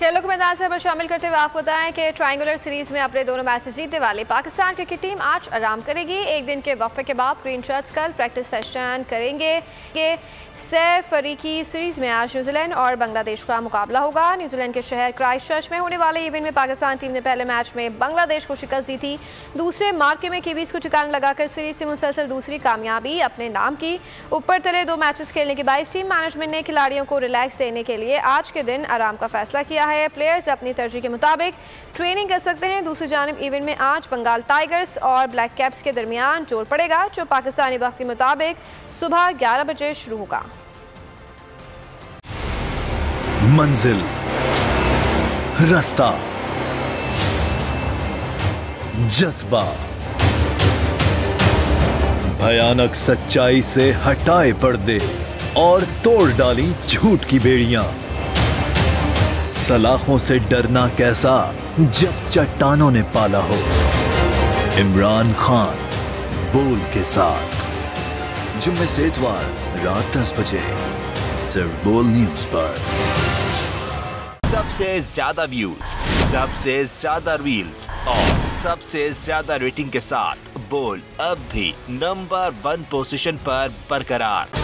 खेलों को मैदान से शामिल करते हुए आपको बताएं कि ट्रायंगुलर सीरीज में अपने दोनों मैचेस जीतने वाली पाकिस्तान क्रिकेट टीम आज आराम करेगी। एक दिन के वक्फे के बाद ग्रीन शर्ट्स कल प्रैक्टिस सेशन करेंगे। फरीकी सीरीज में आज न्यूजीलैंड और बांग्लादेश का मुकाबला होगा। न्यूजीलैंड के शहर क्राइस्टचर्च में होने वाले इवेंट में पाकिस्तान टीम ने पहले मैच में बांग्लादेश को शिकस्त दी थी। दूसरे मार्के में कीवीज को ठिकाना लगाकर सीरीज से मुसलसल दूसरी कामयाबी अपने नाम की। ऊपर तले 2 मैचेस खेलने के बाद टीम मैनेजमेंट ने खिलाड़ियों को रिलैक्स देने के लिए आज के दिन आराम का फैसला किया है। प्लेयर्स अपनी तरजीह के मुताबिक ट्रेनिंग कर सकते हैं। दूसरी जानिब इवेंट में आज बंगाल टाइगर्स और ब्लैक कैप्स के दरमियान जोर पड़ेगा, जो पाकिस्तानी वक्त के मुताबिक सुबह 11 बजे शुरू होगा। मंजिल, रास्ता, जज्बा, भयानक सच्चाई से हटाए पर्दे और तोड़ डाली झूठ की बेड़ियां। सलाखों से डरना कैसा जब चट्टानों ने पाला हो। इमरान खान बोल के साथ जुम्मे से इतवार रात 10 बजे सिर्फ बोल न्यूज पर। सबसे ज्यादा व्यूज, सबसे ज्यादा रील्स और सबसे ज्यादा रेटिंग के साथ बोल अब भी नंबर 1 पोजीशन पर बरकरार।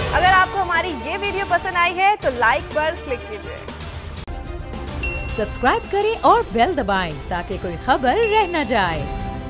अगर आपको हमारी ये वीडियो पसंद आई है तो लाइक पर क्लिक कीजिए, सब्सक्राइब करें और बेल दबाएं ताकि कोई खबर रह न जाए।